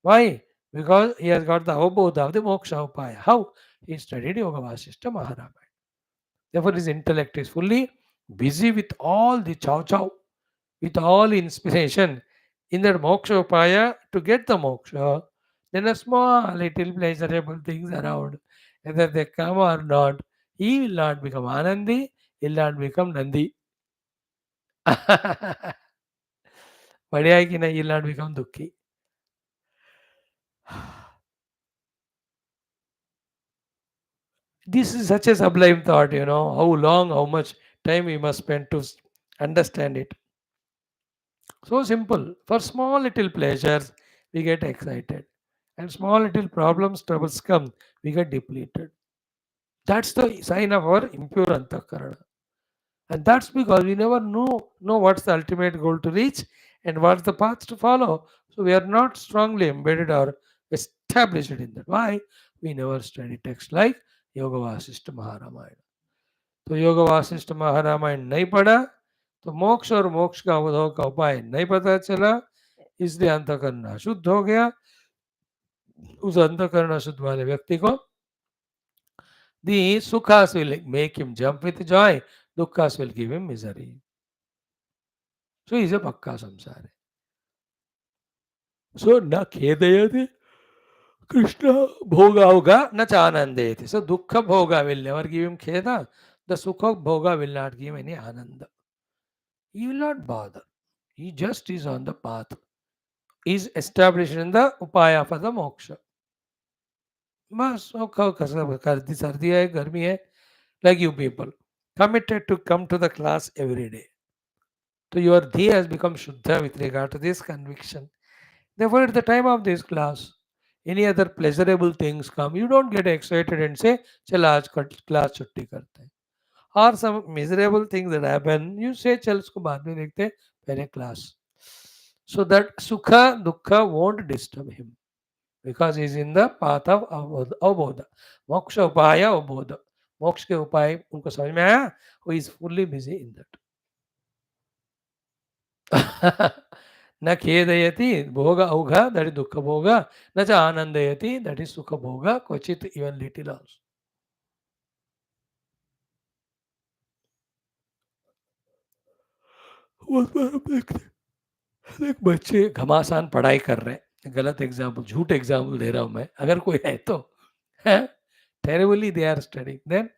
Why? Because he has got the avabodha of the moksha upaya. How? He studied Yoga Vaasishthha Maharamayana. Therefore, his intellect is fully busy with all the chow chow, with all inspiration in that moksha upaya to get the moksha. Then a small little pleasurable things around, whether they come or not, he will not become Anandi, he will not become Nandi. बढ़िया है कि नहीं, he will not become दुखी. This is such a sublime thought, how long, how much time we must spend to understand it. So simple. For small little pleasures, we get excited. And small little problems, troubles come, we get depleted. That's the sign of our impure antakarana. And that's because we never know what's the ultimate goal to reach and what's the path to follow. So we are not strongly embedded or established in that. Why? We never study texts like Yoga Vaasishthha Maharamayana. तो योग वासिष्ठ महारामायण नहीं पढ़ा तो मोक्ष और मोक्ष का अवधो का उपाय नहीं पता चला, इसलिए अंतःकरण अशुद्ध हो गया. उस अंतःकरण अशुद्ध वाले व्यक्ति को the sukhas will make him jump with joy, dukhas will give him misery. So he is a pakka samsara. So na khedayati Krishna bhoga hoga na chanandayati. So dukkha bhoga will never give him kheda. The sukha bhoga will not give any ananda. He will not bother. He just is on the path. Is established in the upaya for the moksha. बस सर्दी है, गर्मी है, like you people committed to come to the class every day. So your dhi has become shuddha with regard to this conviction. Therefore, at the time of this class, any other pleasurable things come, you don't get excited and say, "Chal aaj class छुट्टी करते हैं." Or some miserable things that happen, you say, "चल उसको बाद में देखते हैं, पहले class." So that sukha dukkha won't disturb him because he is in the path of avbodha. Moksha upaya avbodha. मोक्ष के उपाय उनको समझ में आया, who is fully busy in that. न खेदयति भोग औघ, that is दुःख भोग, न च आनंदयति, that is सुख भोग, क्वचित even little also. एक बच्चे घमासान पढ़ाई कर रहे हैं, गलत एग्जाम्पल, झूठ एग्जाम्पल दे रहा हूं मैं, अगर कोई है तो terribly they are studying, then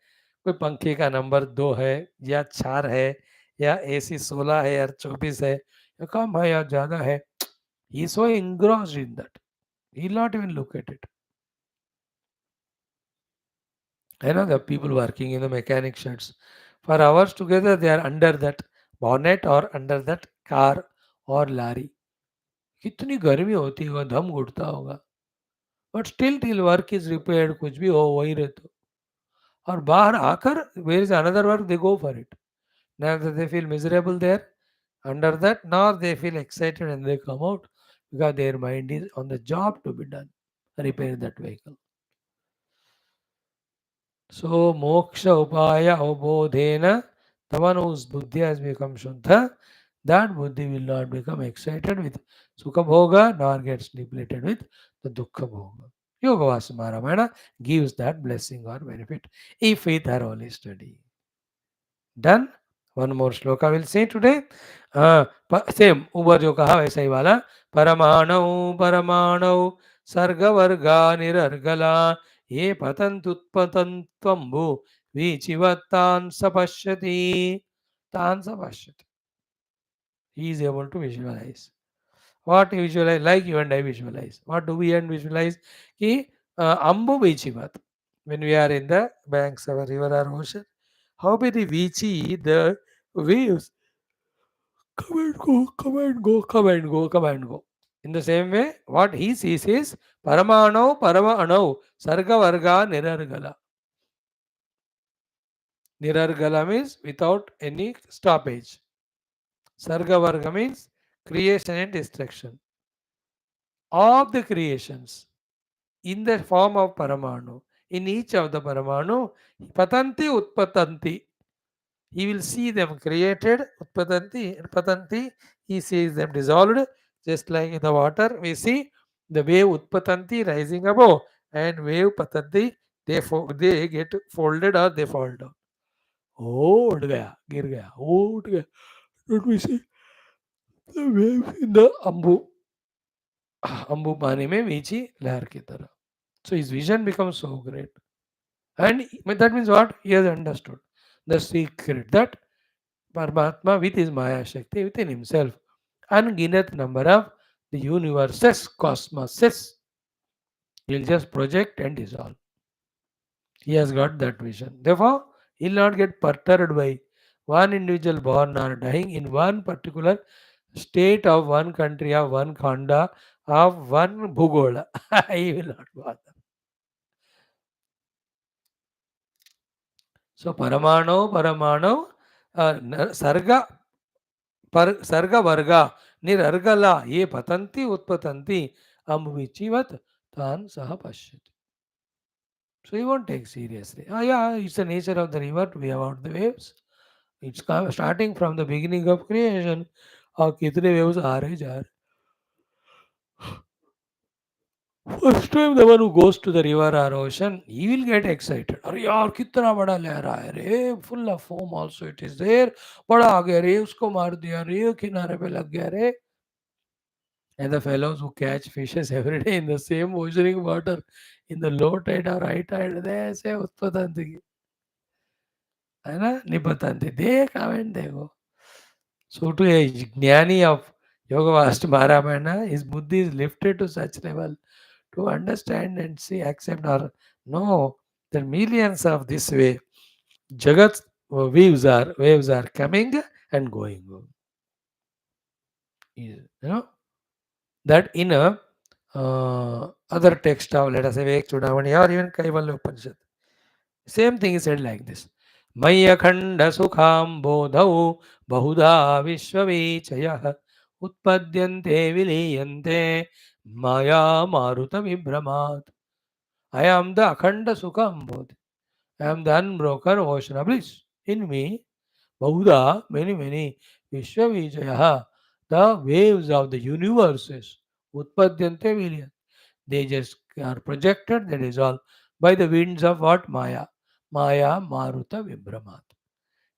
कोई पंखे का नंबर 2 है या 4 है या AC 16 है या 24 है या कम है या ज्यादा है, he is so engrossed in that, he will not even look at it. I know the people working in the mechanic sheds for hours together, they are under that bonnet or under that car or lorry. कितनी गर्मी होती होगा, दम घुटता होगा, but still till work is repaired, कुछ भी हो वही रहते. और बाहर आकर where is another work, they go for it. Neither they feel miserable there under that, nor they feel excited when they come out because their mind is on the job to be done, repair that vehicle. So moksha upaya avbodhena, the one whose buddhi has become shuddha, that buddhi will not become excited with Sukha Bhoga nor gets depleted with the Dukkha Bhoga. Yoga Vasama Ramayana gives that blessing or benefit if we thoroughly study. Done? One more shloka we'll say today. Same, ऊपर जो कहा वैसा ही वाला. परमाणु परमाणु सर्ग वर्गा निरर्गला ये पतन्तुत्पतन्त्वम्बु विचिवत्तान् सपश्यति. तान् सपश्यति. He is able to visualize. What you visualize? Like you and I visualize. What do we and visualize? Ki Ambu Vichivat. When we are in the banks of a river or ocean, how many Vichi the waves come and go, come and go, come and go, come and go. In the same way, what he sees is Paramano, Paramaano, Sarga Varga, Nirargala. Nirargala means without any stoppage. Sarga Varga means creation and destruction of the creations in the form of Paramanu. In each of the Paramanu, Patanti Utpatanti. He will see them created, Utpatanti, and Patanti, he sees them dissolved, just like in the water. We see the wave Utpatanti rising above, and wave Patanti, they get folded or they fall down. Oh, उठ गया, गिर गया, oh, उठ गया. Don't we see the wave in the Ambu पानी में वीची लहर की तरह. So his vision becomes so great. And that means what? He has understood the secret that Paramatma with his Maya Shakti within himself, unginet number of the universes, cosmoses, will just project and dissolve. He has got that vision. Therefore, he will not get perturbed by one individual born or dying in one particular state of one country, of one khanda, of one bhugola. He will not bother. So Paramano, Sarga सर्ग वर्गा निरर्गला ये पतंती उत्पतंती अम्बुविचिवत तान सह पश्यति. So you won't take seriously. Yeah, it's the nature of the river to be about the waves. It's starting from the beginning of creation. और कितने waves आ रहे जा रहे. First time the one who goes to the river or ocean, he will get excited. अरे यार कितना बड़ा लहरा है रे, full of foam also it is there. बड़ा आ गया रे, उसको मार दिया रे, किनारे पे लग गया रे. And the fellows who catch fishes every day in the same oceanic water, in the low tide or high tide, they say उत्पतंति है ना निपतंति. They come and they go. So to a jnani of Yoga Vaashishtha Ramayana, his buddhi is lifted to such level to understand and see, accept or know that millions of this way Jagat waves are coming and going. You know that in a other text of, let us say, Vivek Chudamani or even Kaivalya Upanishad, same thing is said like this. Maya khanda sukham bodhau bahuda vishwavichayah utpadyante viliyante maya maruta vibramat. I am the akhanda sukham bodh. I am the unbroken ocean of bliss. In me, bahuda, many, vishwavichayah, the waves of the universes, utpadyante viliyante. They just are projected, they dissolve by the winds of what? Maya. Maya Maruta Vibramat.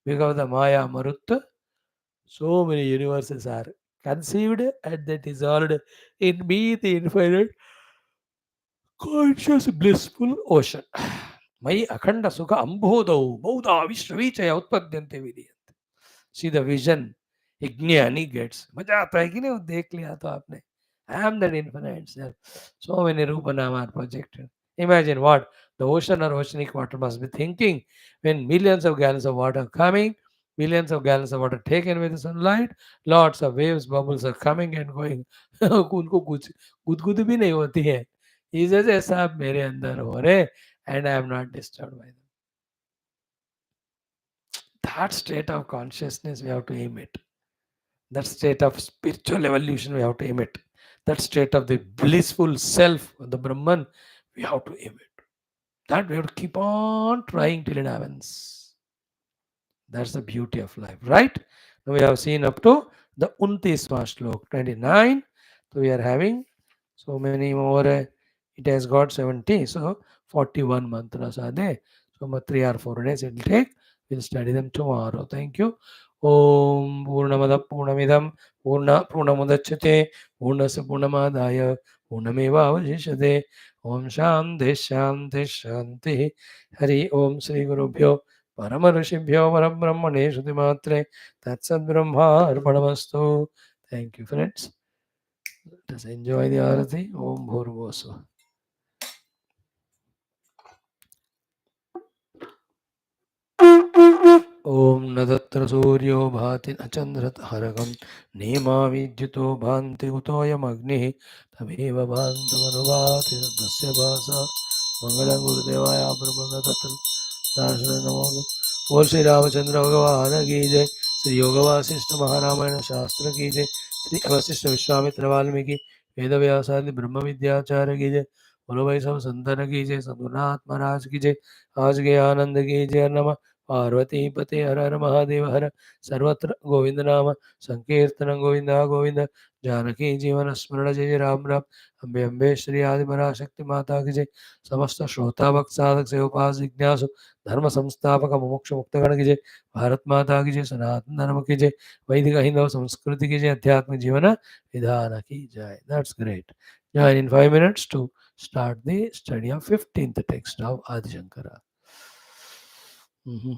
Because of the Maya Maruta, so many universes are conceived and they dissolved in me, the infinite, conscious, blissful ocean. Mai Akhanda Sukha Ambodau, Bauda Vishwavichaya Utpadyante Vidya. See the vision एक ज्ञानी gets. मजा आता है कि नहीं, वो देख लिया तो आपने. I am that infinite self. So many Rupanam are projected. Imagine what the ocean or oceanic water must be thinking when millions of gallons of water are coming, millions of gallons of water taken with the sunlight, lots of waves, bubbles are coming and going. उनको कुछ गुदगुद भी नहीं होती है. He says, ऐसा मेरे अंदर हो रहे and I am not disturbed by them. That state of consciousness we have to aim it. That state of spiritual evolution we have to aim it. That state of the blissful self, the Brahman, we have to aim it. That we have to keep on trying till it happens. That's the beauty of life, right? Now we have seen up to the 29वां श्लोक 29. So we are having so many more. It has got 70, so 41 mantras are there. So 3 or 4 days it will take. We'll study them tomorrow. Thank you. Om Purnamada Purnamidam Purnamudachyate Purnasya Purnamadaya Purnameva Avashishyate. Om Shanti Shanti Shanti. Hari Om Shri Gurubhyo Paramarshibhyo Parabrahmane MAATRE. Tatsad Brahma Arpanamastu. Thank you, friends. Let us enjoy the Arati. Om Bhurvosva. Om Nadatra Suryo Bhati Nachandrat Haragam Nema Vidyuto Bhanti Utoya Magni Tameva Bhantamanuvati Dasya Bhasa Mangalam Gurudevaya Prabhupada Tatra Darshana Namo. Bol Shri Ramachandra Bhagavana Ki Jai. Shri Yoga Vaashishtha Maha Shastra Ki Jai. Shri Vaashishtha Vishwamitra Valmiki Veda Vyasadi Brahma Vidyacharya Ki Jai. बोलो भाई सब संतन की जय सद्गुरुनाथ महाराज की जय आज के आनंद की जय नमः पार्वती पते हर हर महादेव हर सर्वत्र गोविंद नाम संकीर्तन गोविंद गोविंद जानकी जीवन स्मरण जय जय राम राम अम्बे अम्बे श्री आदि पराशक्ति माता की जय समस्त श्रोता भक्त साधक से उपास जिज्ञासु धर्म संस्थापक मुमुक्ष मुक्तगण की जय भारत माता की जय सनातन धर्म की जय वैदिक हिंदू संस्कृति की जय अध्यात्म जीवन विधान की जय. That's great. Join in 5 minutes to start the study of 15th text of Adi Shankara.